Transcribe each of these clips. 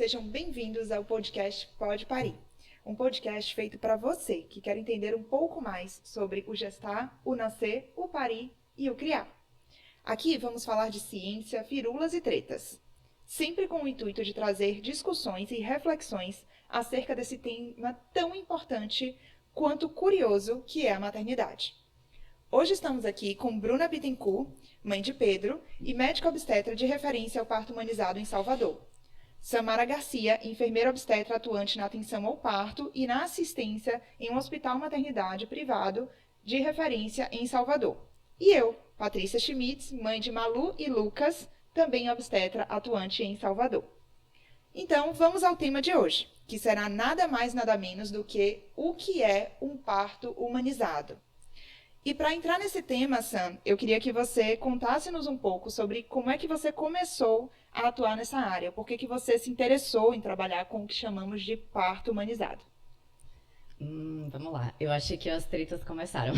Sejam bem-vindos ao podcast Pode Parir, um podcast feito para você que quer entender um pouco mais sobre o gestar, o nascer, o parir e o criar. Aqui vamos falar de ciência, firulas e tretas, sempre com o intuito de trazer discussões e reflexões acerca desse tema tão importante quanto curioso que é a maternidade. Hoje estamos aqui com Bruna Bittencourt, mãe de Pedro e médica obstetra de referência ao parto humanizado em Salvador. Samara Garcia, enfermeira obstetra atuante na atenção ao parto e na assistência em um hospital maternidade privado de referência em Salvador. E eu, Patrícia Schmitz, mãe de Malu e Lucas, também obstetra atuante em Salvador. Então, vamos ao tema de hoje, que será nada mais nada menos do que o que é um parto humanizado. E para entrar nesse tema, Sam, eu queria que você contasse-nos um pouco sobre como é que você começou a atuar nessa área, por que você se interessou em trabalhar com o que chamamos de parto humanizado. Vamos lá, eu achei que as tretas começaram.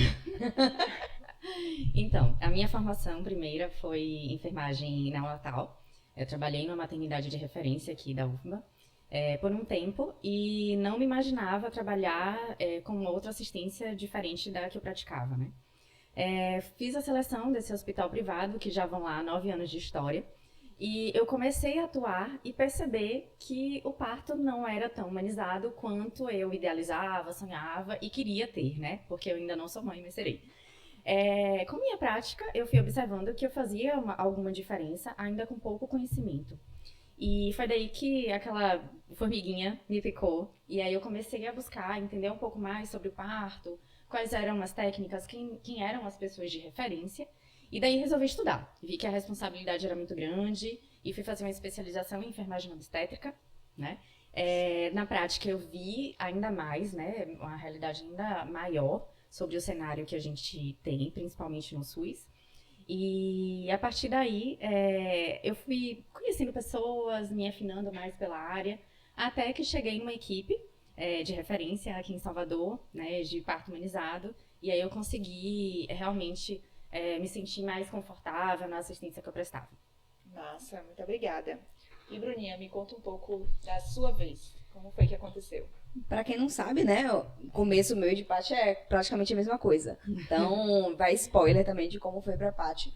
Então, a minha formação primeira foi enfermagem neonatal. Eu trabalhei numa maternidade de referência aqui da UFBA por um tempo e não me imaginava trabalhar com outra assistência diferente da que eu praticava, né? Fiz a seleção desse hospital privado, que já vão lá 9 anos de história, e eu comecei a atuar e perceber que o parto não era tão humanizado quanto eu idealizava, sonhava e queria ter, né? Porque eu ainda não sou mãe, mas serei. Com minha prática, eu fui observando que eu fazia alguma diferença, ainda com pouco conhecimento. E foi daí que aquela formiguinha me picou. E aí eu comecei a buscar, entender um pouco mais sobre o parto, quais eram as técnicas, quem eram as pessoas de referência. E daí resolvi estudar. Vi que a responsabilidade era muito grande e fui fazer uma especialização em enfermagem obstétrica, né? Na prática eu vi ainda mais, né, uma realidade ainda maior sobre o cenário que a gente tem, principalmente no SUS. E a partir daí, eu fui conhecendo pessoas, me afinando mais pela área, até que cheguei numa equipe de referência aqui em Salvador, né, de parto humanizado, e aí eu consegui realmente me sentir mais confortável na assistência que eu prestava. Massa, muito obrigada. E Bruninha, me conta um pouco da sua vez. Como foi que aconteceu? Pra quem não sabe, né, o começo meu e de Paty é praticamente a mesma coisa. Então, vai spoiler também de como foi pra Paty.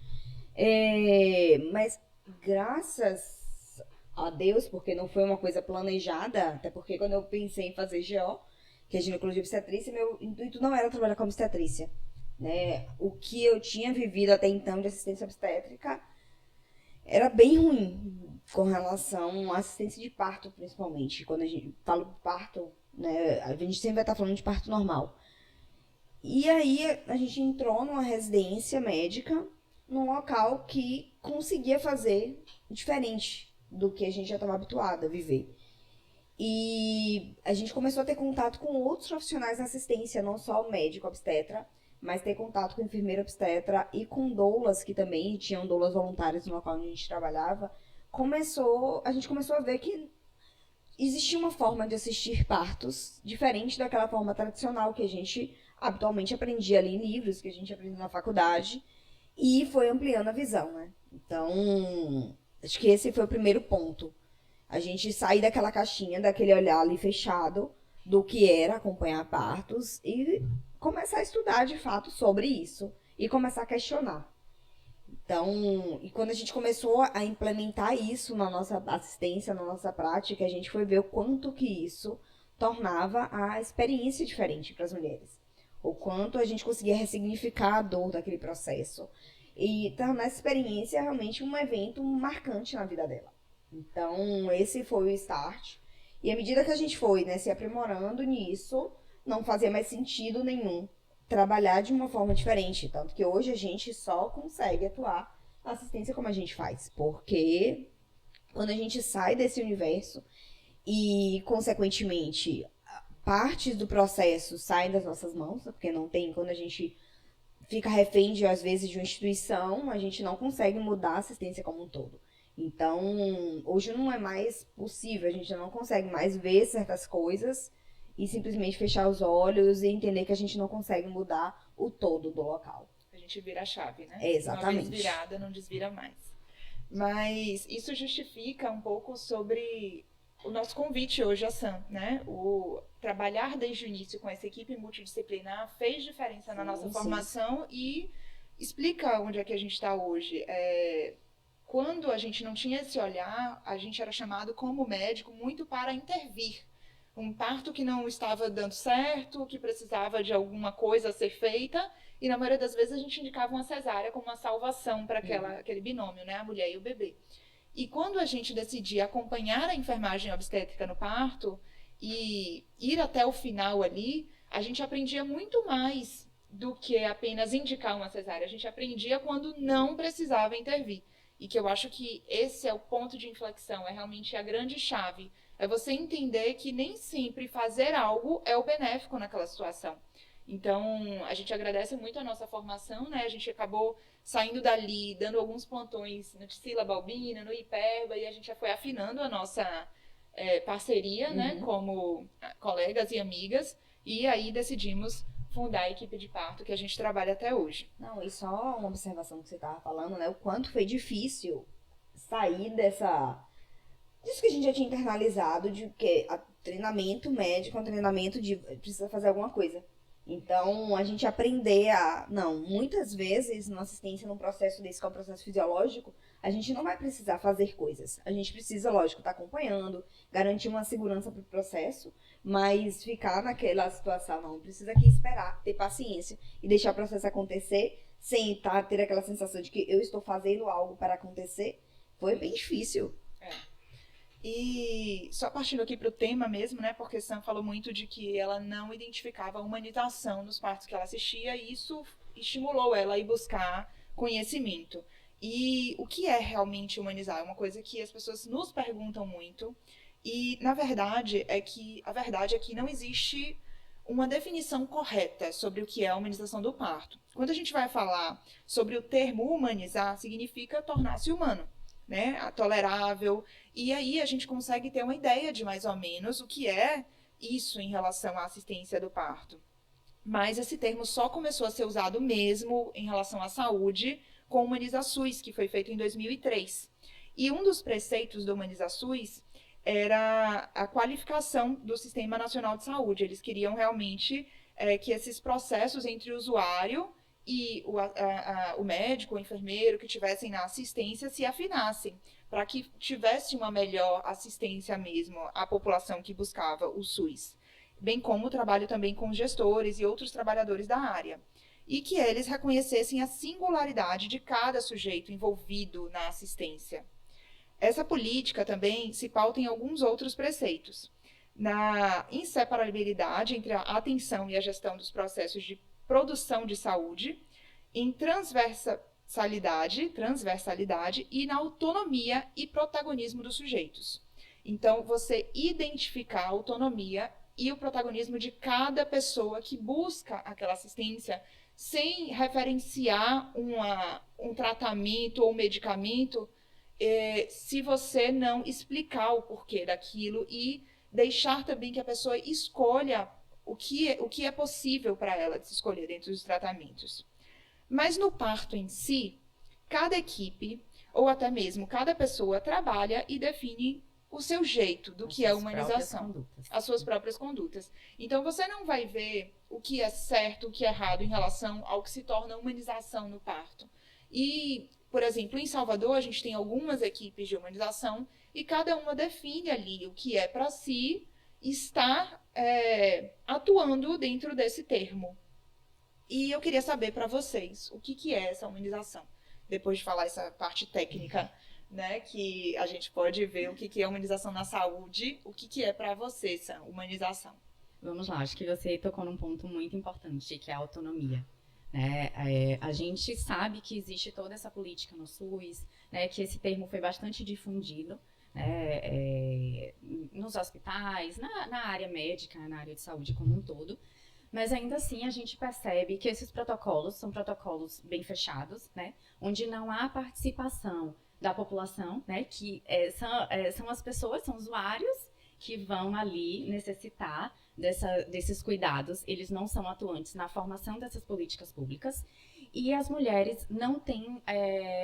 Mas graças a Deus, porque não foi uma coisa planejada, até porque quando eu pensei em fazer GO, que é ginecologia e obstetrícia, meu intuito não era trabalhar com obstetrícia. Né? O que eu tinha vivido até então de assistência obstétrica era bem ruim com relação à assistência de parto, principalmente. Quando a gente fala de parto, né, a gente sempre vai estar falando de parto normal. E aí a gente entrou numa residência médica, num local que conseguia fazer diferente do que a gente já estava habituado a viver. E a gente começou a ter contato com outros profissionais na assistência, não só o médico obstetra, mas ter contato com enfermeira obstetra e com doulas, que também tinham doulas voluntárias no local onde a gente trabalhava. A gente começou a ver que existia uma forma de assistir partos diferente daquela forma tradicional que a gente habitualmente aprendia ali em livros, que a gente aprendeu na faculdade, e foi ampliando a visão, né? Então, acho que esse foi o primeiro ponto. A gente sair daquela caixinha, daquele olhar ali fechado, do que era acompanhar partos e começar a estudar de fato sobre isso e começar a questionar. Então, e quando a gente começou a implementar isso na nossa assistência, na nossa prática, a gente foi ver o quanto que isso tornava a experiência diferente para as mulheres. O quanto a gente conseguia ressignificar a dor daquele processo e tornar essa experiência realmente um evento marcante na vida dela. Então, esse foi o start. E à medida que a gente foi, né, se aprimorando nisso, não fazia mais sentido nenhum trabalhar de uma forma diferente. Tanto que hoje a gente só consegue atuar na assistência como a gente faz. Porque quando a gente sai desse universo e, consequentemente, partes do processo saem das nossas mãos, porque não tem, quando a gente fica refém, às vezes, de uma instituição, a gente não consegue mudar a assistência como um todo. Então, hoje não é mais possível, a gente não consegue mais ver certas coisas e simplesmente fechar os olhos e entender que a gente não consegue mudar o todo do local. A gente vira a chave, né? Exatamente. Uma vez virada, não desvira mais. Mas isso justifica um pouco sobre o nosso convite hoje a Sam, né? O trabalhar desde o início com essa equipe multidisciplinar fez diferença na nossa formação e explica onde é que a gente está hoje. Quando a gente não tinha esse olhar, a gente era chamado como médico muito para intervir. Um parto que não estava dando certo, que precisava de alguma coisa a ser feita, e na maioria das vezes a gente indicava uma cesárea como uma salvação para aquele binômio, né? A mulher e o bebê. E quando a gente decidia acompanhar a enfermagem obstétrica no parto e ir até o final ali, a gente aprendia muito mais do que apenas indicar uma cesárea. A gente aprendia quando não precisava intervir. E que eu acho que esse é o ponto de inflexão, é realmente a grande chave. É você entender que nem sempre fazer algo é o benéfico naquela situação. Então, a gente agradece muito a nossa formação, né? A gente acabou saindo dali, dando alguns plantões no Tisila Balbina, no Hiperba, e a gente já foi afinando a nossa parceria, né? Como colegas e amigas, e aí decidimos fundar a equipe de parto que a gente trabalha até hoje. Não, e só uma observação que você estava falando, né? O quanto foi difícil sair disso que a gente já tinha internalizado, de que treinamento médico é um treinamento de precisa fazer alguma coisa. Então, a gente aprender não, muitas vezes, na assistência, num processo desse, que é um processo fisiológico, a gente não vai precisar fazer coisas. A gente precisa, lógico, estar acompanhando, garantir uma segurança para o processo, mas ficar naquela situação, não, precisa aqui esperar, ter paciência e deixar o processo acontecer, sem ter aquela sensação de que eu estou fazendo algo para acontecer, foi bem difícil. E só partindo aqui para o tema mesmo, né? Porque Sam falou muito de que ela não identificava a humanização nos partos que ela assistia e isso estimulou ela a ir buscar conhecimento. E o que é realmente humanizar? É uma coisa que as pessoas nos perguntam muito. E a verdade é que não existe uma definição correta sobre o que é a humanização do parto. Quando a gente vai falar sobre o termo humanizar, significa tornar-se humano, né? Tolerável. E aí a gente consegue ter uma ideia de mais ou menos o que é isso em relação à assistência do parto. Mas esse termo só começou a ser usado mesmo em relação à saúde com o Humaniza-SUS, que foi feito em 2003. E um dos preceitos do Humaniza-SUS era a qualificação do Sistema Nacional de Saúde. Eles queriam realmente que esses processos entre o usuário e o médico, o enfermeiro que estivessem na assistência se afinassem, para que tivesse uma melhor assistência mesmo à população que buscava o SUS. Bem como o trabalho também com gestores e outros trabalhadores da área. E que eles reconhecessem a singularidade de cada sujeito envolvido na assistência. Essa política também se pauta em alguns outros preceitos. Na inseparabilidade entre a atenção e a gestão dos processos de produção de saúde, em transversalidade e na autonomia e protagonismo dos sujeitos. Então, você identificar a autonomia e o protagonismo de cada pessoa que busca aquela assistência sem referenciar um tratamento ou um medicamento, se você não explicar o porquê daquilo e deixar também que a pessoa escolha o que é possível para ela de se escolher dentro dos tratamentos. Mas no parto em si, cada equipe, ou até mesmo cada pessoa, trabalha e define o seu jeito do que é humanização, as suas próprias condutas. Então você não vai ver o que é certo, o que é errado em relação ao que se torna humanização no parto. E, por exemplo, em Salvador a gente tem algumas equipes de humanização e cada uma define ali o que é para si estar atuando dentro desse termo. E eu queria saber para vocês o que é essa humanização. Depois de falar essa parte técnica, né, que a gente pode ver o que é humanização na saúde, o que é para você essa humanização. Vamos lá, acho que você tocou num ponto muito importante, que é a autonomia. Né? A gente sabe que existe toda essa política no SUS, né, que esse termo foi bastante difundido, né, nos hospitais, na área médica, na área de saúde como um todo, mas ainda assim a gente percebe que esses protocolos são protocolos bem fechados, né, onde não há participação da população, né, que são as pessoas, são usuários que vão ali necessitar desses cuidados. Eles não são atuantes na formação dessas políticas públicas e as mulheres não têm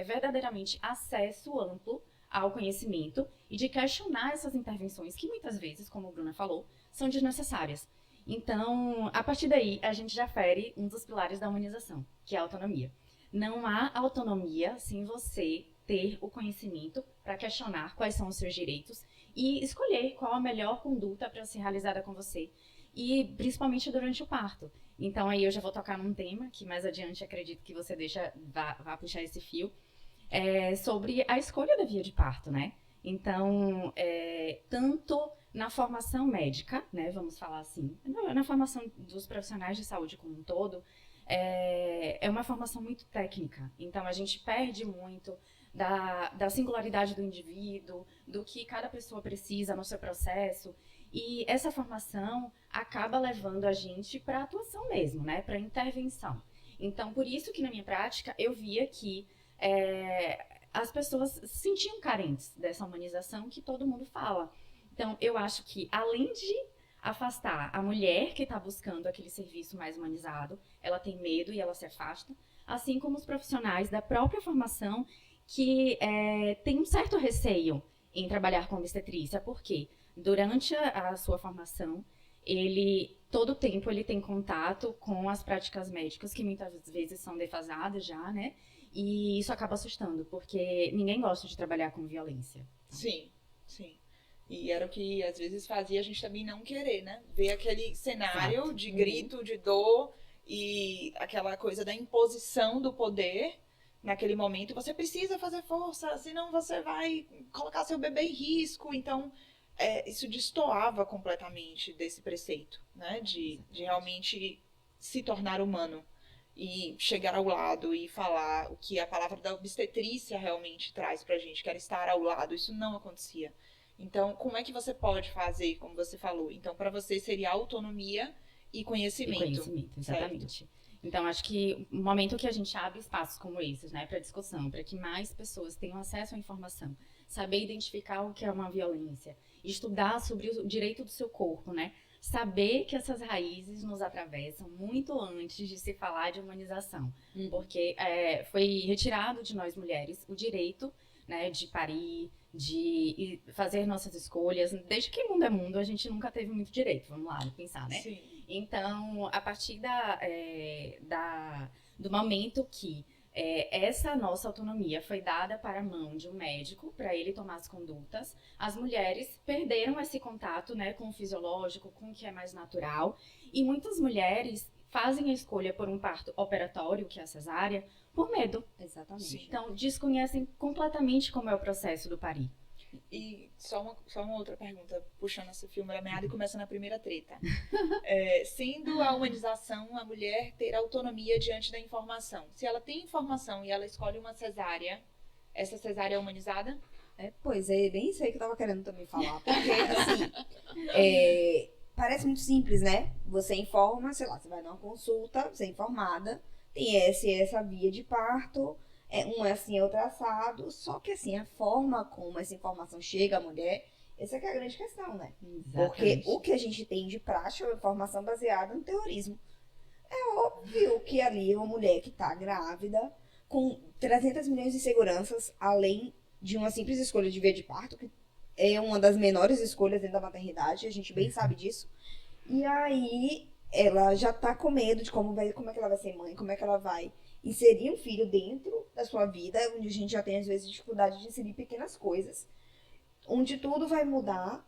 verdadeiramente acesso amplo ao conhecimento e de questionar essas intervenções que muitas vezes, como a Bruna falou, são desnecessárias. Então, a partir daí, a gente já fere um dos pilares da humanização, que é a autonomia. Não há autonomia sem você ter o conhecimento para questionar quais são os seus direitos e escolher qual a melhor conduta para ser realizada com você, e principalmente durante o parto. Então, aí eu já vou tocar num tema que mais adiante acredito que você vá puxar esse fio, sobre a escolha da via de parto, né? Então, tanto na formação médica, né, vamos falar assim, na formação dos profissionais de saúde como um todo, é uma formação muito técnica. Então, a gente perde muito da singularidade do indivíduo, do que cada pessoa precisa no seu processo. E essa formação acaba levando a gente para a atuação mesmo, né, para a intervenção. Então, por isso que na minha prática eu via que as pessoas se sentiam carentes dessa humanização que todo mundo fala. Então, eu acho que, além de afastar a mulher que está buscando aquele serviço mais humanizado, ela tem medo e ela se afasta, assim como os profissionais da própria formação que têm um certo receio em trabalhar com obstetrícia, porque durante a sua formação, todo o tempo ele tem contato com as práticas médicas, que muitas vezes são defasadas já, né? E isso acaba assustando, porque ninguém gosta de trabalhar com violência. Sim, sim. E era o que às vezes fazia a gente também não querer, né? Ver aquele cenário Exato. de grito, de dor e aquela coisa da imposição do poder naquele momento. Você precisa fazer força, senão você vai colocar seu bebê em risco. Então, isso destoava completamente desse preceito, né? De realmente se tornar humano e chegar ao lado e falar o que a palavra da obstetrícia realmente traz pra gente, que era estar ao lado. Isso não acontecia. Então, como é que você pode fazer, como você falou? Então, para você seria autonomia e conhecimento. E conhecimento, exatamente. Certo? Então, acho que o momento que a gente abre espaços como esses, né, para discussão, para que mais pessoas tenham acesso à informação, saber identificar o que é uma violência, estudar sobre o direito do seu corpo, né? Saber que essas raízes nos atravessam muito antes de se falar de humanização, porque foi retirado de nós mulheres o direito, né, de parir, de fazer nossas escolhas. Desde que mundo é mundo, a gente nunca teve muito direito, vamos lá pensar, né? Sim. Então, a partir do momento que essa nossa autonomia foi dada para a mão de um médico, para ele tomar as condutas, as mulheres perderam esse contato, né, com o fisiológico, com o que é mais natural, e muitas mulheres fazem a escolha por um parto operatório, que é a cesárea, por medo. Exatamente. Sim. Então, desconhecem completamente como é o processo do parir. E só uma outra pergunta, puxando esse filme da meada e começa na primeira treta. Sendo a humanização a mulher ter autonomia diante da informação. Se ela tem informação e ela escolhe uma cesárea, essa cesárea é humanizada? Pois é, bem isso aí que eu tava querendo também falar. Porque, assim, parece muito simples, né? Você informa, sei lá, você vai numa consulta, você é informada, tem essa via de parto, um é assim, é outro assado, só que assim, a forma como essa informação chega à mulher, essa que é a grande questão, né? Exatamente. Porque o que a gente tem de prática é uma informação baseada no terrorismo. É óbvio que ali uma mulher que tá grávida, com 300 milhões de seguranças, além de uma simples escolha de via de parto, que é uma das menores escolhas dentro da maternidade, a gente bem sabe disso. E aí, ela já tá com medo de como é que ela vai ser mãe, como é que ela vai inserir um filho dentro da sua vida, onde a gente já tem, às vezes, dificuldade de inserir pequenas coisas, onde tudo vai mudar,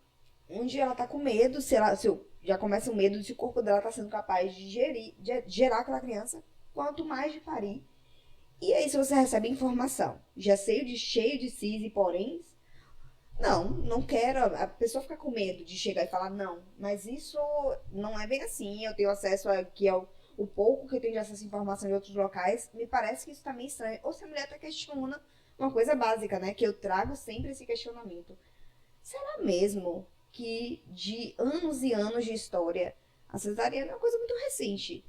onde ela tá com medo, já começa o medo de se o corpo dela tá sendo capaz de gerar aquela criança, quanto mais de parir. E aí, se você recebe informação, já cheio de cis e poréns, não quero, a pessoa fica com medo de chegar e falar, não, mas isso não é bem assim, eu tenho acesso aqui ao o pouco que eu tenho de acesso à informação de outros locais, me parece que isso tá meio estranho. Ou se a mulher até questiona uma coisa básica, né, que eu trago sempre esse questionamento. Será mesmo que de anos e anos de história, a cesariana é uma coisa muito recente?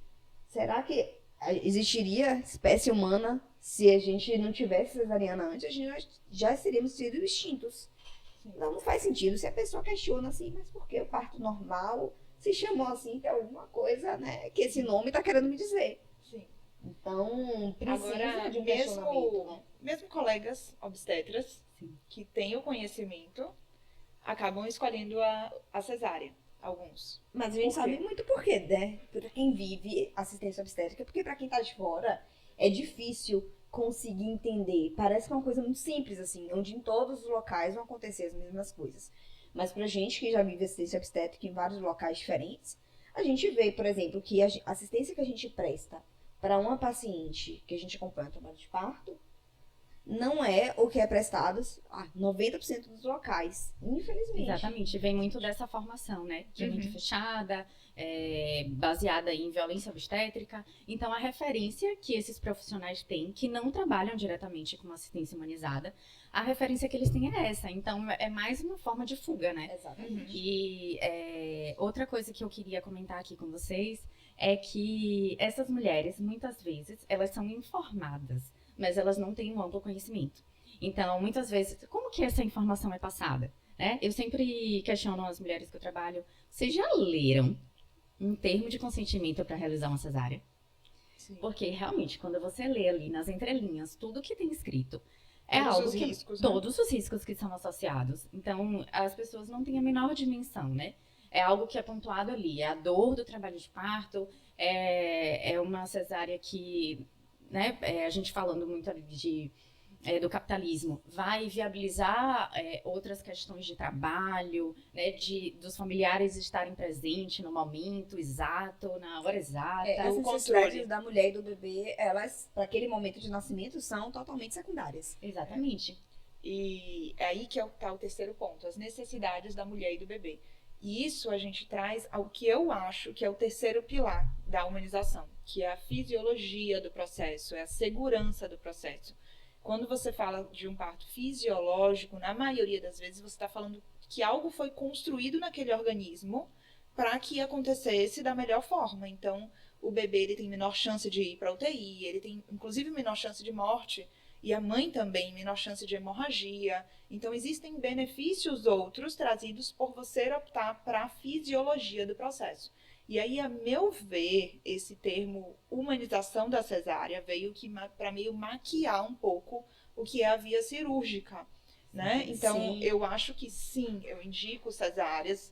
Será que existiria espécie humana se a gente não tivesse cesariana antes? A gente já teríamos sido extintos. Não faz sentido. Se a pessoa questiona assim, mas por que o parto normal se chamou assim, tem alguma coisa, né, que esse nome tá querendo me dizer. Sim. Então, precisa agora, de um questionamento, né? Mesmo colegas obstetras Sim. que têm o conhecimento acabam escolhendo a cesárea, alguns. Mas a gente Por quê? sabe muito por quê, né? Pra quem vive assistência obstétrica, porque pra quem tá de fora, é difícil conseguir entender. Parece que é uma coisa muito simples, assim, onde em todos os locais vão acontecer as mesmas coisas. Mas pra gente que já vive assistência obstétrica em vários locais diferentes, a gente vê, por exemplo, que a assistência que a gente presta para uma paciente que a gente acompanha no trabalho de parto, não é o que é prestado a 90% dos locais, infelizmente. Exatamente, vem muito dessa formação, né? Que é muito fechada, baseada em violência obstétrica. Então, a referência que esses profissionais têm, que não trabalham diretamente com assistência humanizada, a referência que eles têm é essa. Então, é mais uma forma de fuga, né? Exatamente. E outra coisa que eu queria comentar aqui com vocês é que essas mulheres, muitas vezes, elas são informadas, mas elas não têm um amplo conhecimento. Então, muitas vezes, como que essa informação é passada? Né? Eu sempre questiono as mulheres que eu trabalho, vocês já leram um termo de consentimento para realizar uma cesárea? Sim. Porque, realmente, quando você lê ali nas entrelinhas tudo que tem escrito, é Todos algo os que... riscos, né? Todos os riscos que são associados. Então, as pessoas não têm a menor dimensão, né? É algo que é pontuado ali, é a dor do trabalho de parto, é uma cesárea que, né, a gente falando muito ali do capitalismo, vai viabilizar outras questões de trabalho, né, dos familiares estarem presentes no momento exato, na hora exata. As o necessidades controle. da mulher e do bebê, elas, para aquele momento de nascimento, são totalmente secundárias. Exatamente. E é aí que está o terceiro ponto, as necessidades da mulher e do bebê. E isso a gente traz ao que eu acho que é o terceiro pilar da humanização, que é a fisiologia do processo, é a segurança do processo. Quando você fala de um parto fisiológico, na maioria das vezes você está falando que algo foi construído naquele organismo para que acontecesse da melhor forma. Então, o bebê ele tem menor chance de ir para a UTI, ele tem inclusive menor chance de morte, e a mãe também menor chance de hemorragia. Então, existem benefícios outros trazidos por você optar para a fisiologia do processo. E aí, a meu ver, esse termo humanização da cesárea veio para meio maquiar um pouco o que é a via cirúrgica, né? Então, Sim. eu acho que sim, eu indico cesáreas,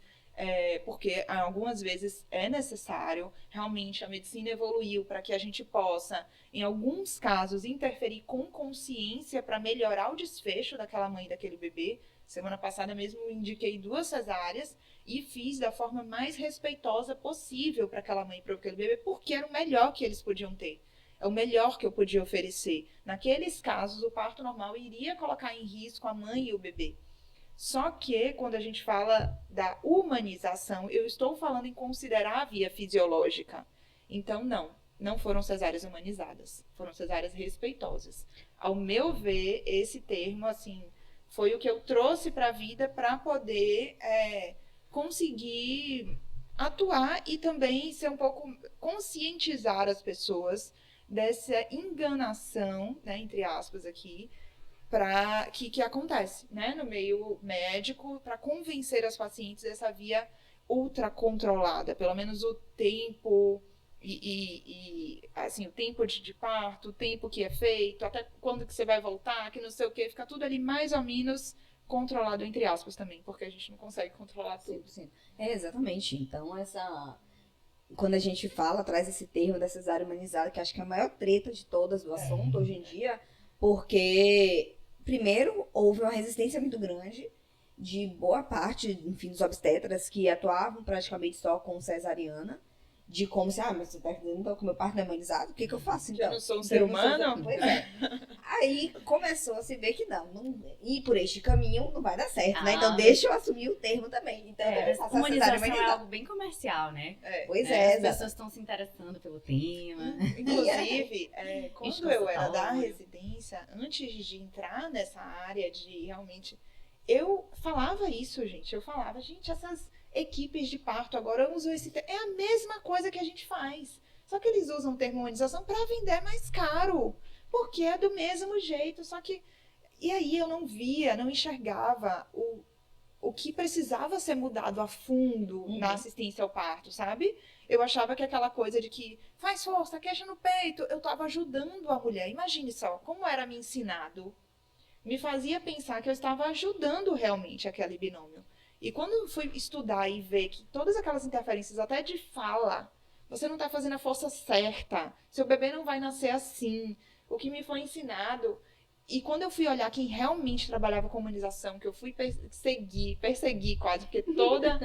porque algumas vezes é necessário, realmente a medicina evoluiu para que a gente possa, em alguns casos, interferir com consciência para melhorar o desfecho daquela mãe e daquele bebê. Semana passada mesmo eu indiquei 2 cesáreas e fiz da forma mais respeitosa possível para aquela mãe e para aquele bebê, porque era o melhor que eles podiam ter. É o melhor que eu podia oferecer. Naqueles casos, o parto normal iria colocar em risco a mãe e o bebê. Só que, quando a gente fala da humanização, eu estou falando em considerar a via fisiológica. Então, não foram cesáreas humanizadas. Foram cesáreas respeitosas. Ao meu ver, esse termo, assim, foi o que eu trouxe para a vida para poder conseguir atuar e também ser um pouco conscientizar as pessoas dessa enganação, né, entre aspas aqui, que acontece, né, no meio médico, para convencer as pacientes dessa via ultra controlada, pelo menos o tempo assim, o tempo de parto, o tempo que é feito, até quando que você vai voltar, que não sei o que, fica tudo ali mais ou menos controlado, entre aspas, também, porque a gente não consegue controlar tudo. 100%. Exatamente. Então, quando a gente traz esse termo da cesárea humanizada, que acho que é a maior treta de todas do assunto hoje em dia, porque, primeiro, houve uma resistência muito grande de boa parte, enfim, dos obstetras que atuavam praticamente só com cesariana, de como se, mas você tá dizendo que o meu parto não é humanizado, o que eu faço então? Eu não sou um ser humano? Pois é. Aí começou a se ver que não ir por este caminho não vai dar certo, né? Então deixa eu assumir o termo também. Então, humanização é algo bem comercial, né? Pois As pessoas estão se interessando pelo tema. Inclusive, quando eu era da residência, antes de entrar nessa área de realmente... Eu falava isso, gente. Eu falava, gente, essas equipes de parto agora usam esse termo. É a mesma coisa que a gente faz. Só que eles usam o termo humanização para vender mais caro. Porque é do mesmo jeito. Só que... E aí eu não via, não enxergava o que precisava ser mudado a fundo na assistência ao parto, sabe? Eu achava que aquela coisa de que faz força, queixa no peito, eu estava ajudando a mulher. Imagine só, como era me ensinado me fazia pensar que eu estava ajudando realmente aquele binômio. E quando eu fui estudar e ver que todas aquelas interferências, até de fala, você não está fazendo a força certa, seu bebê não vai nascer assim, o que me foi ensinado. E quando eu fui olhar quem realmente trabalhava com humanização, que eu fui persegui quase, porque toda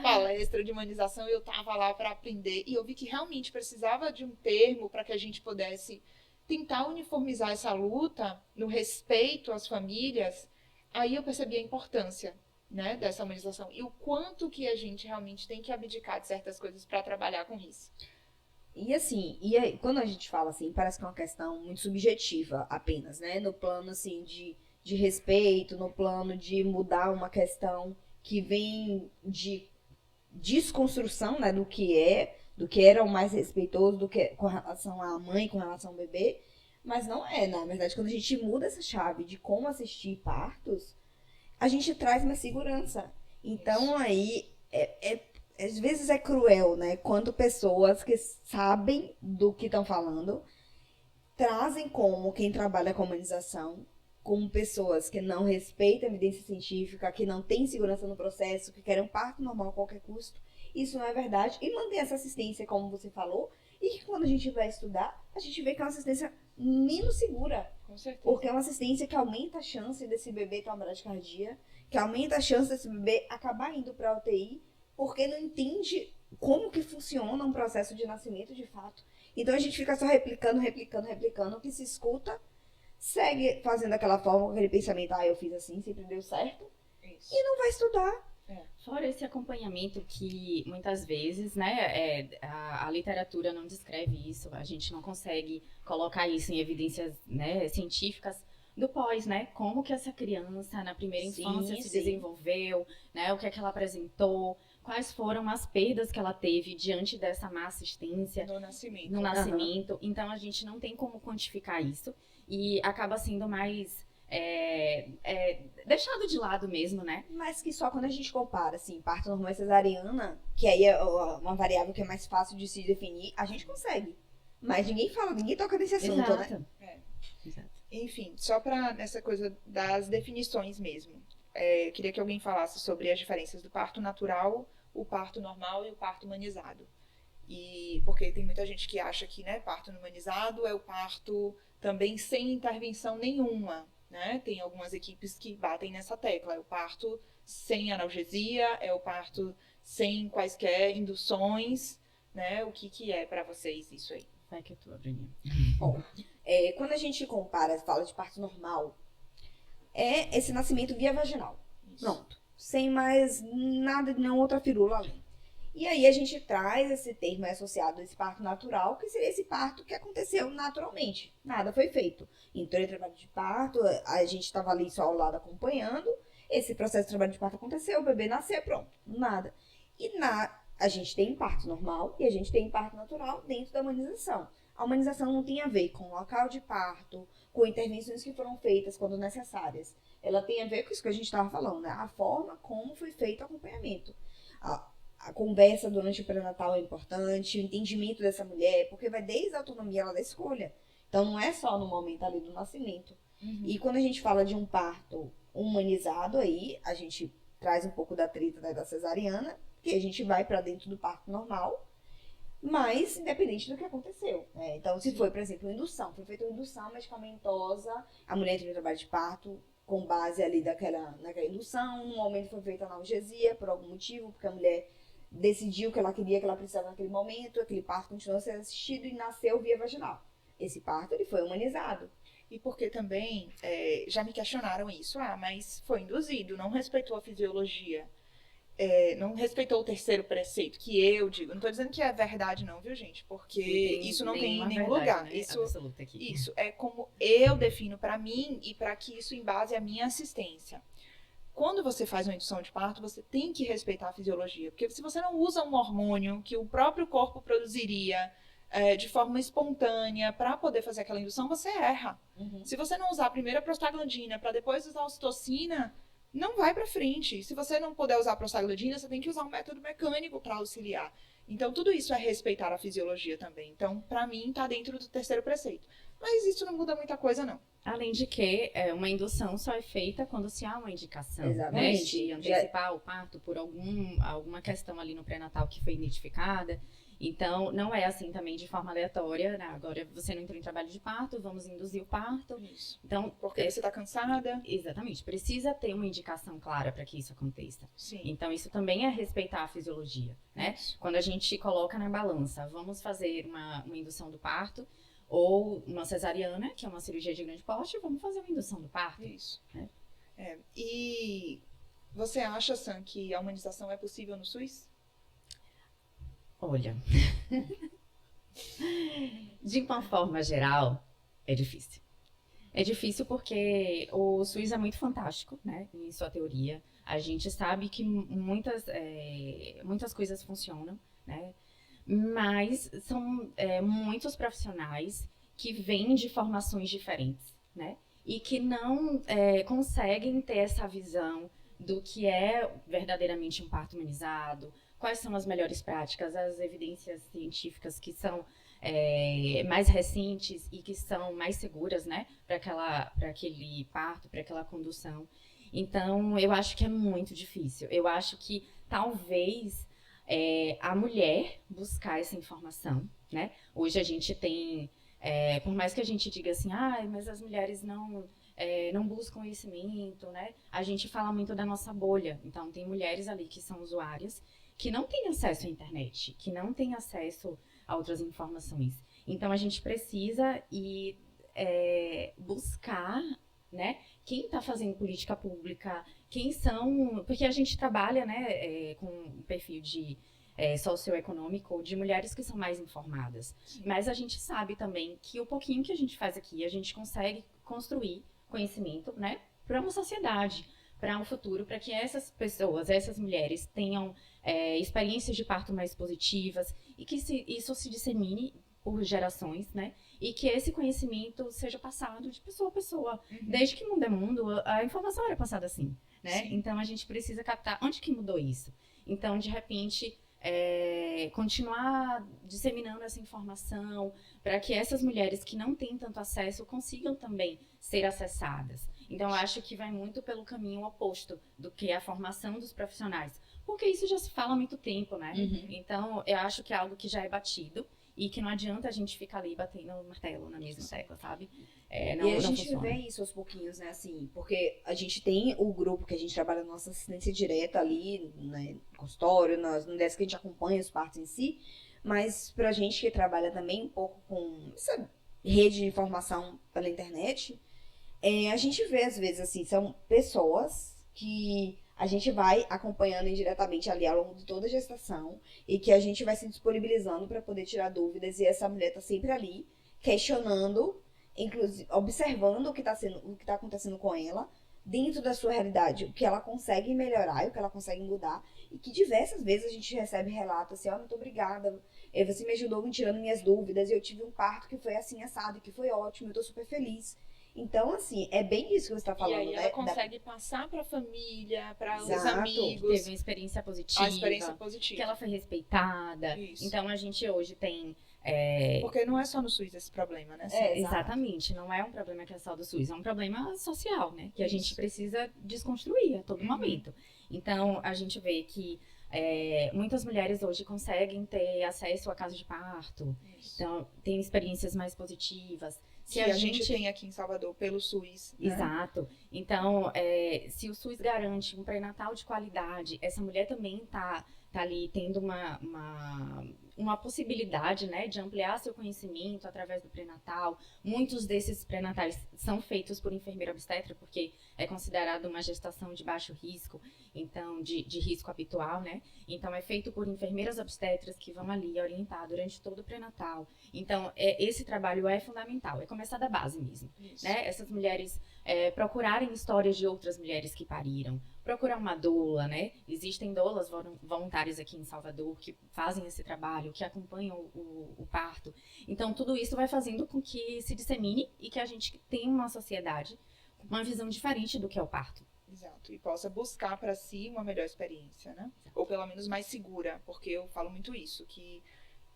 palestra de humanização eu estava lá para aprender, e eu vi que realmente precisava de um termo para que a gente pudesse tentar uniformizar essa luta no respeito às famílias. Aí eu percebi a importância, né, dessa humanização e o quanto que a gente realmente tem que abdicar de certas coisas para trabalhar com isso. E assim, e aí, quando a gente fala assim, parece que é uma questão muito subjetiva apenas, né? No plano assim de respeito, no plano de mudar uma questão que vem de desconstrução, né, do que era o mais respeitoso, do que com relação à mãe, com relação ao bebê, mas não é, na verdade, quando a gente muda essa chave de como assistir partos, a gente traz mais segurança. Então aí às vezes é cruel, né? Quando pessoas que sabem do que estão falando trazem como quem trabalha com humanização, como pessoas que não respeitam a evidência científica, que não têm segurança no processo, que querem um parto normal a qualquer custo. Isso não é verdade. E mantém essa assistência, como você falou, e que quando a gente vai estudar, a gente vê que é uma assistência menos segura. Com certeza. Porque é uma assistência que aumenta a chance desse bebê ter uma bradicardia, que aumenta a chance desse bebê acabar indo para a UTI, porque não entende como que funciona um processo de nascimento de fato. Então a gente fica só replicando, o que se escuta, segue fazendo aquela forma, aquele pensamento, eu fiz assim, sempre deu certo, Isso. e não vai estudar. Fora esse acompanhamento que muitas vezes, né, a literatura não descreve isso, a gente não consegue colocar isso em evidências, né, científicas do pós, né, como que essa criança na primeira infância se desenvolveu, né, o que é que ela apresentou, quais foram as perdas que ela teve diante dessa má assistência No nascimento. no nascimento. Então a gente não tem como quantificar isso e acaba sendo mais deixado de lado mesmo, né? Mas que só quando a gente compara, assim, parto normal e cesariana, que aí é uma variável que é mais fácil de se definir, a gente consegue. Mas ninguém toca nesse assunto, Exato. né? Exato. Enfim, só para nessa coisa das definições mesmo. Queria que alguém falasse sobre as diferenças do parto natural, o parto normal e o parto humanizado. E porque tem muita gente que acha que, né, parto humanizado é o parto também sem intervenção nenhuma, né? Tem algumas equipes que batem nessa tecla. É o parto sem analgesia, é o parto sem quaisquer induções, né? O que é para vocês isso aí? Vai que é tua, Bruninha. Bom, quando a gente compara, fala de parto normal, é esse nascimento via vaginal. Isso. Pronto. Sem mais nada, nenhuma outra firula além. E aí a gente traz esse termo associado a esse parto natural, que seria esse parto que aconteceu naturalmente. Nada foi feito. Entrou em trabalho de parto, a gente estava ali só ao lado acompanhando. Esse processo de trabalho de parto aconteceu, o bebê nasceu, pronto. Nada. E a gente tem parto normal e a gente tem parto natural dentro da humanização. A humanização não tem a ver com local de parto, com intervenções que foram feitas quando necessárias. Ela tem a ver com isso que a gente estava falando, né? A forma como foi feito o acompanhamento. A conversa durante o pré-natal é importante, o entendimento dessa mulher, porque vai desde a autonomia ela da escolha. Então não é só no momento ali do nascimento. Uhum. E quando a gente fala de um parto humanizado aí, a gente traz um pouco da treta da cesariana, que a gente vai para dentro do parto normal, mas independente do que aconteceu. Né? Então se foi, por exemplo, indução, foi feita uma indução medicamentosa, a mulher entrou em trabalho de parto com base ali naquela indução, no momento foi feita analgesia por algum motivo, porque a mulher decidiu que ela queria, que ela precisava naquele momento, aquele parto continuou a ser assistido e nasceu via vaginal. Esse parto ele foi humanizado. E porque também já me questionaram isso, mas foi induzido, não respeitou a fisiologia, não respeitou o terceiro preceito, que eu digo, não estou dizendo que é verdade não, viu gente, porque isso não tem em nenhum lugar, né? Isso é como eu defino para mim e para que isso embase a minha assistência. Quando você faz uma indução de parto, você tem que respeitar a fisiologia, porque se você não usa um hormônio que o próprio corpo produziria de forma espontânea para poder fazer aquela indução, você erra. Uhum. Se você não usar primeiro a prostaglandina para depois usar a ocitocina, não vai para frente. Se você não puder usar a prostaglandina, você tem que usar um método mecânico para auxiliar. Então, tudo isso é respeitar a fisiologia também. Então, para mim, está dentro do terceiro preceito. Mas isso não muda muita coisa, não. Além de que uma indução só é feita quando se há uma indicação, né, Exatamente. de antecipar o parto por alguma questão ali no pré-natal que foi identificada. Então, não é assim também de forma aleatória, né? Agora você não entrou em trabalho de parto, vamos induzir o parto. Isso. Então, Porque você está cansada. exatamente, precisa ter uma indicação clara para que isso aconteça. Sim. Então, isso também é respeitar a fisiologia, né? Isso. Quando a gente coloca na balança, vamos fazer uma indução do parto, ou uma cesariana, que é uma cirurgia de grande porte, vamos fazer uma indução do parto. Isso. Né? E você acha, Sam, que a humanização é possível no SUS? Olha, de uma forma geral, é difícil. É difícil porque o SUS é muito fantástico, né, em sua teoria. A gente sabe que muitas coisas funcionam, né, mas são muitos profissionais que vêm de formações diferentes, né, e que não conseguem ter essa visão do que é verdadeiramente um parto humanizado, quais são as melhores práticas, as evidências científicas que são mais recentes e que são mais seguras, né, para aquele parto, para aquela condução. Então, eu acho que é muito difícil. Eu acho que talvez a mulher buscar essa informação, né? Hoje a gente tem, por mais que a gente diga assim, mas as mulheres não buscam conhecimento, né? A gente fala muito da nossa bolha. Então, tem mulheres ali que são usuárias que não têm acesso à internet, que não têm acesso a outras informações. Então, a gente precisa buscar, né, quem está fazendo política pública, quem são... Porque a gente trabalha, né, com um perfil de socioeconômico de mulheres que são mais informadas. Sim. Mas a gente sabe também que o pouquinho que a gente faz aqui, a gente consegue construir conhecimento, né, para uma sociedade, para um futuro, para que essas pessoas, essas mulheres tenham experiências de parto mais positivas e que isso se dissemine por gerações, né? E que esse conhecimento seja passado de pessoa a pessoa. Uhum. Desde que o mundo é mundo, a informação era passada assim, né? Sim. Então, a gente precisa captar onde que mudou isso. Então, de repente, continuar disseminando essa informação para que essas mulheres que não têm tanto acesso consigam também ser acessadas. Então, eu acho que vai muito pelo caminho oposto do que a formação dos profissionais. Porque isso já se fala há muito tempo, né? Uhum. Então, eu acho que é algo que já é batido e que não adianta a gente ficar ali batendo o martelo na mesma tecla, sabe? E a gente funciona. vê isso aos pouquinhos, né, assim, porque a gente tem o grupo que a gente trabalha na nossa assistência direta ali, né, no consultório, no desk que a gente acompanha os partos em si, mas pra gente que trabalha também um pouco com essa rede de informação pela internet, a gente vê às vezes, assim, são pessoas que a gente vai acompanhando indiretamente ali ao longo de toda a gestação e que a gente vai se disponibilizando para poder tirar dúvidas e essa mulher tá sempre ali questionando, inclusive observando o que tá acontecendo com ela dentro da sua realidade, o que ela consegue melhorar e o que ela consegue mudar, e que diversas vezes a gente recebe relatos assim, muito obrigada, você me ajudou me tirando minhas dúvidas, eu tive um parto que foi assim assado, que foi ótimo, eu tô super feliz. Então, assim, é bem isso que você está falando, e aí né? ela consegue passar para a família, para os Exato. amigos. Teve uma experiência positiva. A experiência positiva. Que ela foi respeitada. Isso. Então, a gente hoje tem... Porque não é só no SUS esse problema, né? Exatamente. Não é um problema que é só do SUS. É um problema social, né? Que a gente Isso. precisa desconstruir a todo momento. Então, a gente vê que muitas mulheres hoje conseguem ter acesso a casa de parto. Isso. Então, tem experiências mais positivas. Que a gente tem aqui em Salvador pelo SUS. Né? Exato. Então, se o SUS garante um pré-natal de qualidade, essa mulher também tá ali tendo uma possibilidade, né, de ampliar seu conhecimento através do pré-natal. Muitos desses pré-natais são feitos por enfermeira obstetra, porque é considerado uma gestação de baixo risco, então de risco habitual, né? Então é feito por enfermeiras obstetras que vão ali orientar durante todo o pré-natal. Então esse trabalho é fundamental, é começar da base mesmo, né? Essas mulheres procurarem histórias de outras mulheres que pariram, procurar uma doula, né? Existem doulas voluntárias aqui em Salvador que fazem esse trabalho, que acompanham o parto. Então, tudo isso vai fazendo com que se dissemine e que a gente tenha uma sociedade com uma visão diferente do que é o parto, Exato. E possa buscar para si uma melhor experiência, né? Ou pelo menos mais segura, porque eu falo muito isso, que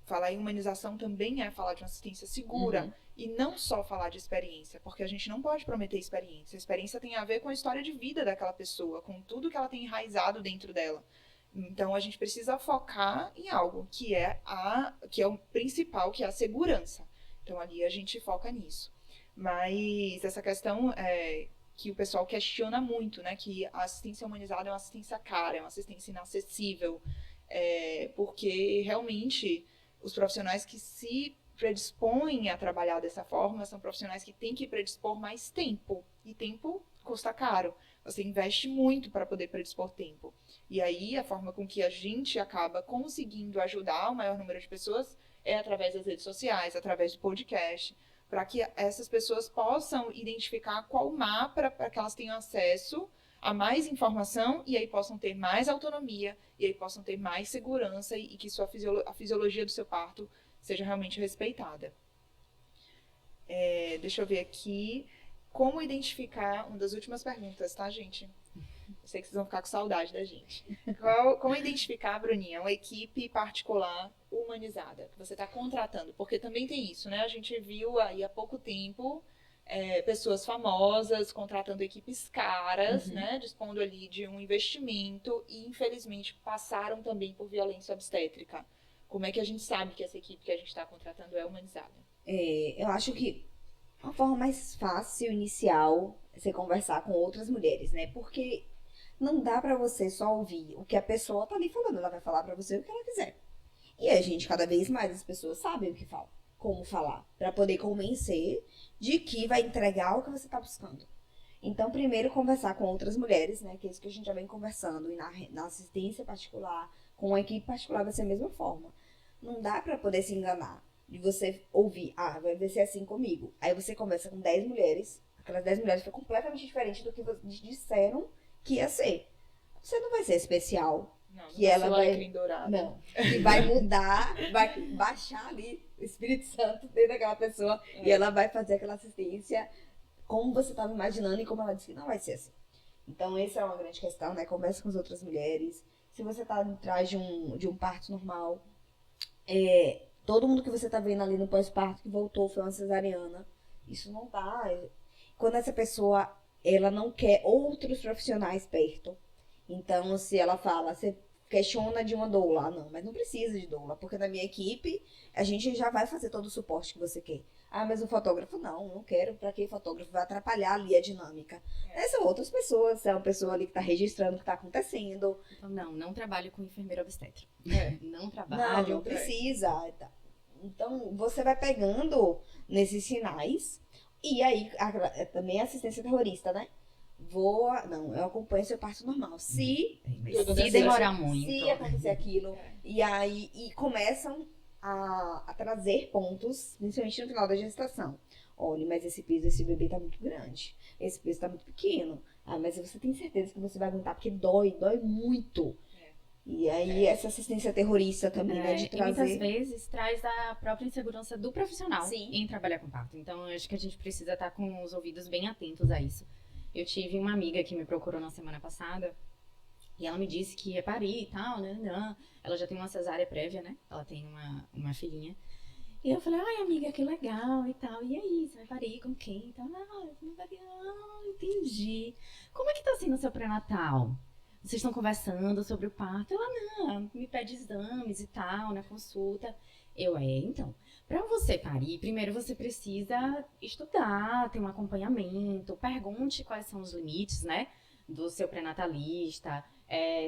falar em humanização também é falar de uma assistência segura. Uhum. E não só falar de experiência, porque a gente não pode prometer experiência. A experiência tem a ver com a história de vida daquela pessoa, com tudo que ela tem enraizado dentro dela. Então a gente precisa focar em algo que é o principal, que é a segurança. Então ali a gente foca nisso. Mas essa questão que o pessoal questiona muito, né? Que a assistência humanizada é uma assistência cara, é uma assistência inacessível, porque realmente os profissionais que se predispõem a trabalhar dessa forma são profissionais que têm que predispor mais tempo. E tempo custa caro. Você investe muito para poder predispor tempo. E aí, a forma com que a gente acaba conseguindo ajudar o maior número de pessoas é através das redes sociais, através do podcast, para que essas pessoas possam identificar qual mapa para que elas tenham acesso a mais informação e aí possam ter mais autonomia e aí possam ter mais segurança e que a fisiologia do seu parto seja realmente respeitada. Deixa eu ver aqui. Como identificar... Uma das últimas perguntas, tá, gente? Eu sei que vocês vão ficar com saudade da gente. Como identificar, Bruninha, uma equipe particular humanizada que você está contratando? Porque também tem isso, né? A gente viu aí há pouco tempo pessoas famosas contratando equipes caras, né? Dispondo ali de um investimento e, infelizmente, passaram também por violência obstétrica. Como é que a gente sabe que essa equipe que a gente está contratando é humanizada? Eu acho que uma forma mais fácil, inicial, é você conversar com outras mulheres, né? Porque não dá pra você só ouvir o que a pessoa tá ali falando. Ela vai falar pra você o que ela quiser. E a gente, cada vez mais, as pessoas sabem o que falam, como falar, pra poder convencer de que vai entregar o que você tá buscando. Então, primeiro, conversar com outras mulheres, né? Que é isso que a gente já vem conversando. E na assistência particular, com uma equipe particular, vai ser a mesma forma. Não dá pra poder se enganar. De você ouvir, vai ser assim comigo. Aí você conversa com 10 mulheres, aquelas 10 mulheres foi completamente diferente do que disseram que ia ser. Você não vai ser especial. Não, Que ela vai. Dourado. Não. Que vai mudar, vai baixar ali o Espírito Santo dentro daquela pessoa e ela vai fazer aquela assistência como você estava imaginando e como ela disse que não vai ser assim. Então, essa é uma grande questão, né? Conversa com as outras mulheres. Se você tá atrás de um parto normal, todo mundo que você tá vendo ali no pós-parto que voltou foi uma cesariana. Isso não tá. Quando essa pessoa, ela não quer outros profissionais perto. Então, se ela fala, você questiona de uma doula. Não, mas não precisa de doula, porque na minha equipe, a gente já vai fazer todo o suporte que você quer. Mas o fotógrafo, não quero. Pra que fotógrafo? Vai atrapalhar ali a dinâmica. São outras pessoas, é uma pessoa ali que tá registrando o que tá acontecendo. Então, não trabalho com enfermeira obstetra. Não Não trabalho. precisa. Então, você vai pegando nesses sinais. E aí, também a assistência terrorista, né? Eu acompanho seu parto normal. Se demorar muito. Se acontecer aquilo. E aí, começam a trazer pontos, principalmente no final da gestação. Olha, mas esse peso desse bebê tá muito grande. Esse peso tá muito pequeno. Mas você tem certeza que você vai aguentar, porque dói muito. E aí, essa assistência terrorista também, né, de trazer... E muitas vezes traz a própria insegurança do profissional Sim. em trabalhar com parto. Então, eu acho que a gente precisa estar com os ouvidos bem atentos a isso. Eu tive uma amiga que me procurou na semana passada e ela me disse que ia parir e tal, né? Ela já tem uma cesárea prévia, né? Ela tem uma filhinha. E eu falei, ai, amiga, que legal e tal. E aí, você vai parir com quem? E tal. Não vai parir. Entendi. Como é que tá sendo o seu pré-natal? Vocês estão conversando sobre o parto? Ela, não, me pede exames e tal, na consulta. Então, para você parir, primeiro você precisa estudar, ter um acompanhamento, pergunte quais são os limites, né, do seu pré-natalista,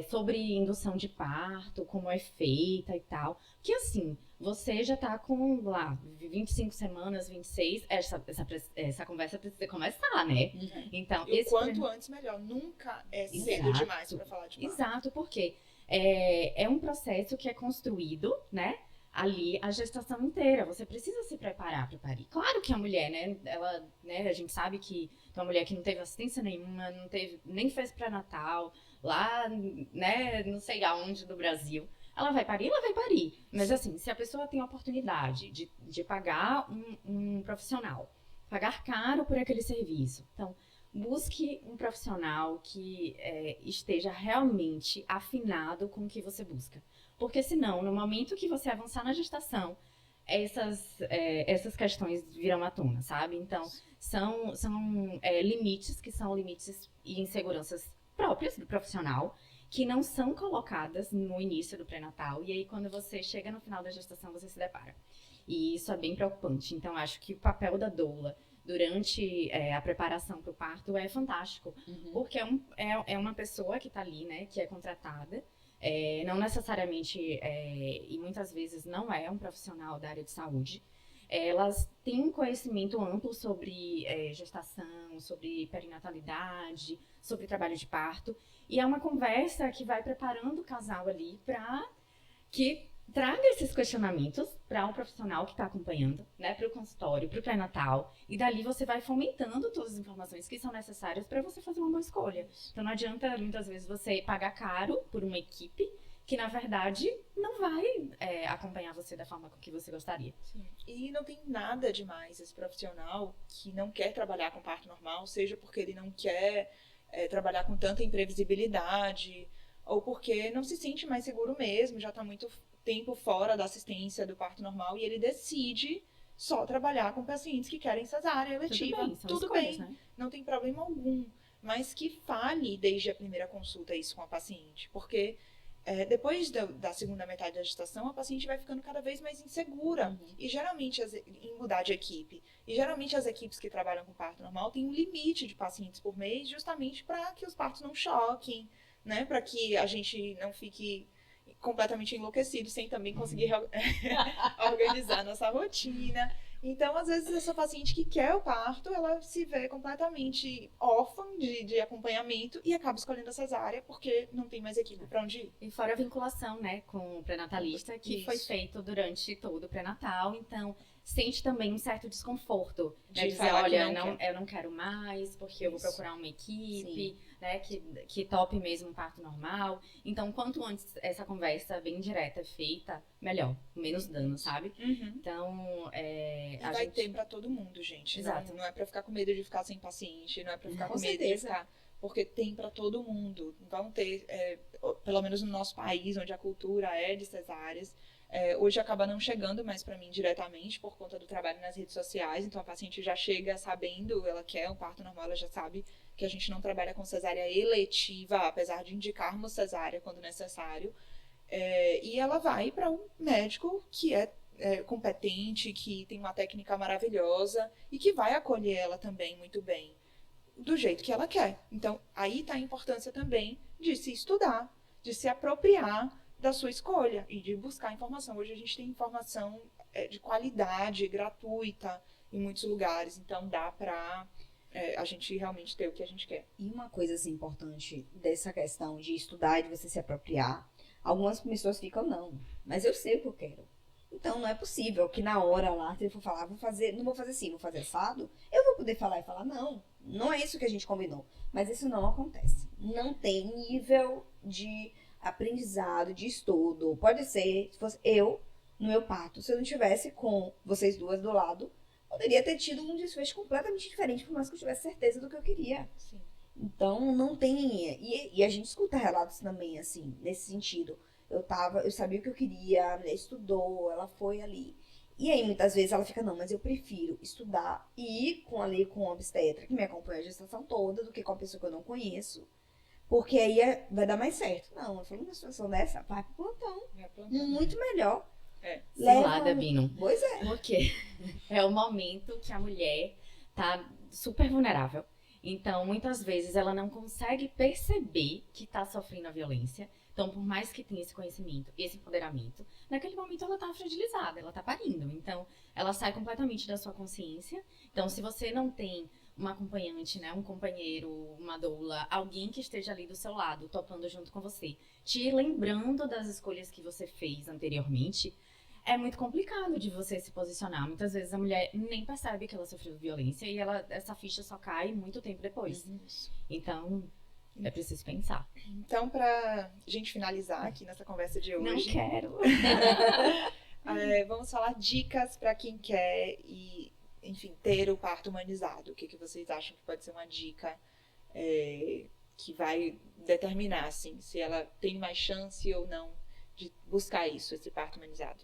sobre indução de parto, como é feita e tal. Que assim, você já tá com, lá, 25 semanas, 26, essa conversa precisa começar, né? Então, E o quanto antes, melhor. Nunca é cedo demais para falar de parto. Exato, porque é um processo que é construído, né? Ali a gestação inteira, você precisa se preparar para parir. Claro que a mulher, né, ela, né, a gente sabe que tem uma mulher que não teve assistência nenhuma, nem fez pré-natal, lá, né, não sei aonde do Brasil, ela vai parir. Mas assim, se a pessoa tem a oportunidade de pagar um profissional, pagar caro por aquele serviço, então, busque um profissional que esteja realmente afinado com o que você busca. Porque senão, no momento que você avançar na gestação, essas questões virão à tona, sabe? Então, são limites que são limites e inseguranças próprias do profissional, que não são colocadas no início do pré-natal, e aí quando você chega no final da gestação, você se depara. E isso é bem preocupante. Então, acho que o papel da doula durante a preparação para o parto é fantástico, porque é uma pessoa que está ali, né, que é contratada, não necessariamente, e muitas vezes não é um profissional da área de saúde. Elas têm um conhecimento amplo sobre gestação, sobre perinatalidade, sobre trabalho de parto, e é uma conversa que vai preparando o casal ali para que traga esses questionamentos para um profissional que está acompanhando, né, para o consultório, para o pré-natal, e dali você vai fomentando todas as informações que são necessárias para você fazer uma boa escolha. Então não adianta muitas vezes você pagar caro por uma equipe que na verdade não vai acompanhar você da forma que você gostaria. Sim. E não tem nada demais esse profissional que não quer trabalhar com parto normal, seja porque ele não quer trabalhar com tanta imprevisibilidade, ou porque não se sente mais seguro mesmo, já está muito tempo fora da assistência do parto normal e ele decide só trabalhar com pacientes que querem cesárea eletiva. Tudo bem, né? Não tem problema algum, mas que fale desde a primeira consulta isso com a paciente, porque depois da segunda metade da gestação, a paciente vai ficando cada vez mais insegura. E geralmente, em mudar de equipe. E geralmente as equipes que trabalham com parto normal têm um limite de pacientes por mês, justamente para que os partos não choquem, né? Para que a gente não fique completamente enlouquecido sem também conseguir organizar nossa rotina. Então, às vezes, essa paciente que quer o parto, ela se vê completamente órfã de acompanhamento e acaba escolhendo a cesárea porque não tem mais equipe para onde ir. E fora a vinculação, né, com o pré-natalista, que foi feito durante todo o pré-natal, então sente também um certo desconforto, né, dizer, olha, eu não quero mais, porque eu vou procurar uma equipe, né, que tope mesmo um parto normal. Então, quanto antes essa conversa bem direta é feita, melhor, menos dano, sabe? Então, e vai ter pra todo mundo, gente. Exato. Não é pra ficar com medo de ficar sem paciente, não é pra ficar com medo de ficar... Porque tem pra todo mundo. Vão ter, pelo menos no nosso país, onde a cultura é de cesáreas, hoje acaba não chegando mais pra mim diretamente por conta do trabalho nas redes sociais. Então a paciente já chega sabendo, ela quer um parto normal, ela já sabe que a gente não trabalha com cesárea eletiva, apesar de indicarmos cesárea quando necessário. E ela vai para um médico que é competente, que tem uma técnica maravilhosa e que vai acolher ela também muito bem, do jeito que ela quer. Então, aí está a importância também de se estudar, de se apropriar da sua escolha e de buscar informação. Hoje a gente tem informação de qualidade, gratuita, em muitos lugares, então dá para a gente realmente ter o que a gente quer. E uma coisa assim, importante dessa questão de estudar e de você se apropriar, algumas pessoas ficam, não, mas eu sei o que eu quero. Então não é possível que na hora lá, se eu for falar, não vou fazer assim, vou fazer assado, eu vou poder falar e falar, não é isso que a gente combinou. Mas isso não acontece. Não tem nível de aprendizado, de estudo. Pode ser, se fosse eu, no meu parto, se eu não tivesse com vocês duas do lado, poderia ter tido um desfecho completamente diferente, por mais que eu tivesse certeza do que eu queria. Sim. Então, não tem... E a gente escuta relatos também, assim, nesse sentido. Eu sabia o que eu queria, a mulher estudou, ela foi ali. E aí, muitas vezes, ela fica, não, mas eu prefiro estudar e ir com a obstetra, que me acompanha a gestação toda, do que com a pessoa que eu não conheço. Porque aí vai dar mais certo. Não, eu falei, numa situação dessa, vai pro plantão. Muito melhor. Cilada, Bino. Pois é. Porque é o momento que a mulher tá super vulnerável. Então, muitas vezes, ela não consegue perceber que tá sofrendo a violência. Então, por mais que tenha esse conhecimento, esse empoderamento, naquele momento ela tá fragilizada, ela tá parindo. Então, ela sai completamente da sua consciência. Então, se você não tem uma acompanhante, né, um companheiro, uma doula, alguém que esteja ali do seu lado, topando junto com você, te lembrando das escolhas que você fez anteriormente, é muito complicado de você se posicionar. Muitas vezes a mulher nem percebe que ela sofreu violência e essa ficha só cai muito tempo depois. Então, é preciso pensar. Então, pra gente finalizar aqui nessa conversa de hoje... Não quero! Vamos falar dicas para quem quer e enfim, ter o parto humanizado? O que vocês acham que pode ser uma dica que vai determinar, assim, se ela tem mais chance ou não de buscar isso, esse parto humanizado?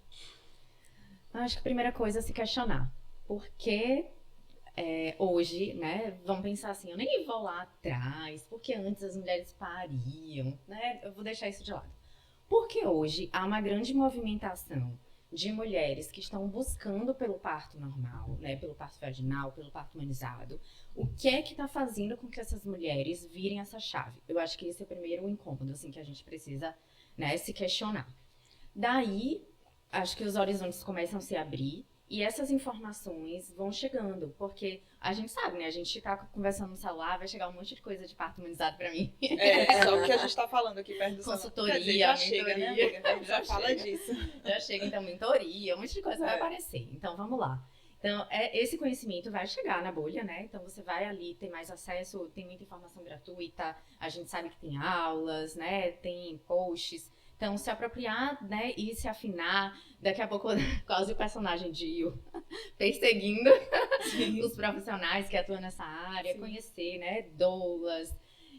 Eu acho que a primeira coisa é se questionar. Por que hoje, né, vamos pensar assim, eu nem vou lá atrás, porque antes as mulheres pariam, né, eu vou deixar isso de lado. Porque hoje há uma grande movimentação de mulheres que estão buscando pelo parto normal, né, pelo parto vaginal, pelo parto humanizado. O que é que está fazendo com que essas mulheres virem essa chave? Eu acho que esse é o primeiro incômodo, assim, que a gente precisa, né, se questionar. Daí, acho que os horizontes começam a se abrir e essas informações vão chegando, porque a gente sabe, né? A gente tá conversando no celular, vai chegar um monte de coisa de parto humanizado pra mim. Só o que a gente tá falando aqui perto do Consultoria, Quer dizer, já mentoria. chega, né, amiga? A gente já fala disso. Já chega, então, mentoria, um monte de coisa vai aparecer. Então, vamos lá. Então, esse conhecimento vai chegar na bolha, né? Então, você vai ali ter mais acesso, tem muita informação gratuita, a gente sabe que tem aulas, né? Tem posts. Então, se apropriar, né, e se afinar, daqui a pouco quase o personagem de Yu perseguindo os profissionais que atuam nessa área, Sim. Conhecer, né, doulas,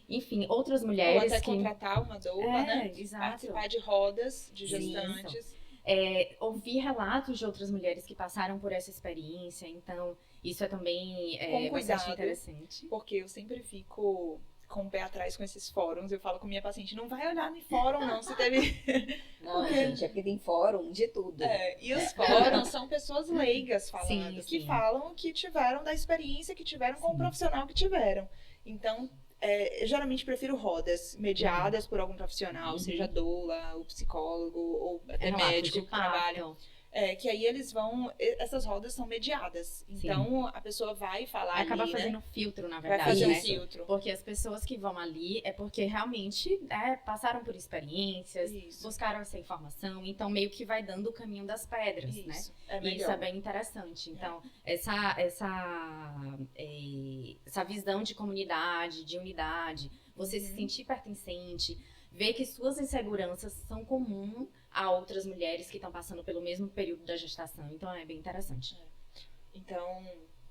enfim, outras Ou mulheres até que... contratar uma doula, né? Exato. Participar de rodas de Sim, gestantes. Ouvir relatos de outras mulheres que passaram por essa experiência, então isso é também Com bastante cuidado, interessante. porque eu sempre fico com o pé atrás com esses fóruns. Eu falo com minha paciente, não vai olhar no fórum não, se teve... Não, gente, é porque tem fórum de tudo. E os fóruns são pessoas leigas falando, Sim, que sim. falam que tiveram da experiência que tiveram com o profissional que tiveram. Então, eu geralmente prefiro rodas mediadas por algum profissional, seja doula, ou psicólogo, ou até Relato médico de que trabalha. parto. Que aí eles vão... Essas rodas são mediadas. Então, a pessoa vai falar Acaba ali, fazendo né? filtro, na Vai verdade, fazer né? um filtro. Porque as pessoas que vão ali é porque realmente passaram por experiências, Isso. buscaram essa informação, então meio que vai dando o caminho das pedras, né? Isso, E isso é bem interessante. Então, essa visão de comunidade, de unidade, você se sentir pertencente, ver que suas inseguranças são comuns a outras mulheres que estão passando pelo mesmo período da gestação. Então, é bem interessante. Então,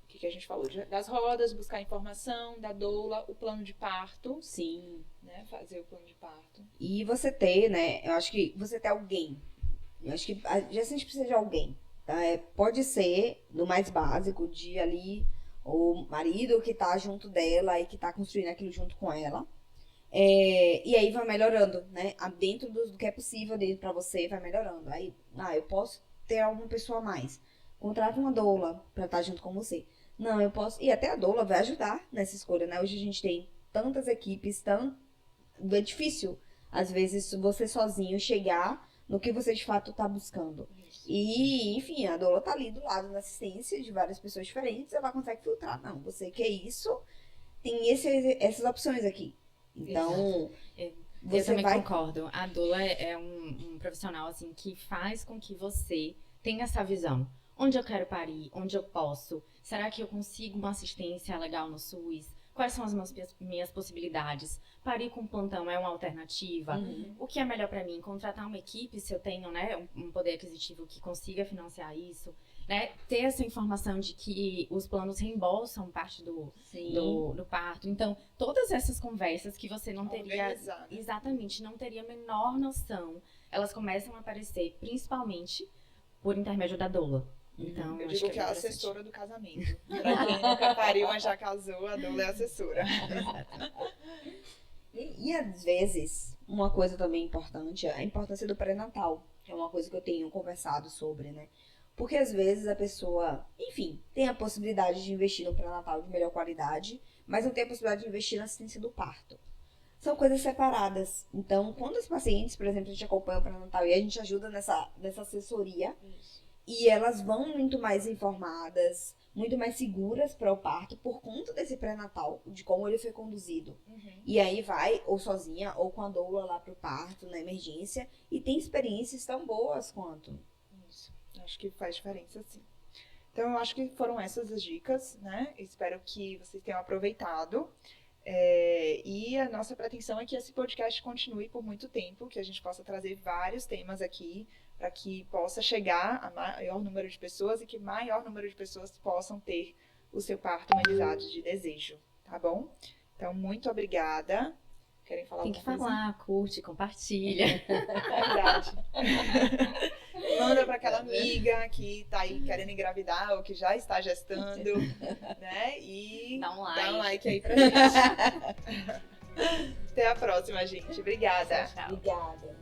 o que a gente falou? Das rodas, buscar informação, da doula, o plano de parto, Sim. né? Fazer o plano de parto. E você ter, né? Eu acho que você ter alguém. Eu acho que a gente precisa de alguém. Tá? Pode ser, no mais básico, de ali o marido que tá junto dela e que tá construindo aquilo junto com ela. E aí vai melhorando, né? Dentro do que é possível dentro pra você, vai melhorando. Aí, eu posso ter alguma pessoa a mais. Contrata uma doula pra estar junto com você. Não, eu posso. E até a doula vai ajudar nessa escolha, né? Hoje a gente tem tantas equipes, é difícil, às vezes, você sozinho chegar no que você de fato tá buscando. E, enfim, a doula tá ali do lado da assistência de várias pessoas diferentes, ela consegue filtrar. Não, você quer isso, tem essas opções aqui. Então, eu também concordo. A doula é um profissional assim que faz com que você tenha essa visão. Onde eu quero parir? Onde eu posso? Será que eu consigo uma assistência legal no SUS? Quais são as minhas possibilidades? Parir com plantão é uma alternativa? O que é melhor para mim? Contratar uma equipe, se eu tenho, né, um poder aquisitivo que consiga financiar isso? Né? Ter essa informação de que os planos reembolsam parte do parto. Então, todas essas conversas que você não teria... Organizar, né? Exatamente, não teria a menor noção. Elas começam a aparecer, principalmente, por intermédio da doula. Então, Eu acho digo que é a assessora do casamento. Pra quem nunca pariu, mas já casou, a doula é a assessora. E às vezes, uma coisa também importante é a importância do pré-natal. Que é uma coisa que eu tenho conversado sobre, né? Porque às vezes a pessoa, enfim, tem a possibilidade de investir no pré-natal de melhor qualidade, mas não tem a possibilidade de investir na assistência do parto. São coisas separadas. Então, quando os pacientes, por exemplo, a gente acompanha o pré-natal e a gente ajuda nessa assessoria, e elas vão muito mais informadas, muito mais seguras para o parto por conta desse pré-natal, de como ele foi conduzido. E aí vai, ou sozinha, ou com a doula lá pro parto, na emergência, e tem experiências tão boas quanto. Isso. Acho que faz diferença, sim. Então, eu acho que foram essas as dicas, né? Espero que vocês tenham aproveitado. E a nossa pretensão é que esse podcast continue por muito tempo, que a gente possa trazer vários temas aqui, para que possa chegar a maior número de pessoas e que maior número de pessoas possam ter o seu parto humanizado de desejo, tá bom? Então, muito obrigada. Querem falar Tem que alguma coisa? falar, curte, compartilha. É verdade. Manda para aquela amiga que tá aí querendo engravidar ou que já está gestando, né? E Dá um dá um like. like aí pra gente. Até a próxima, gente. Obrigada. Tchau. Obrigada.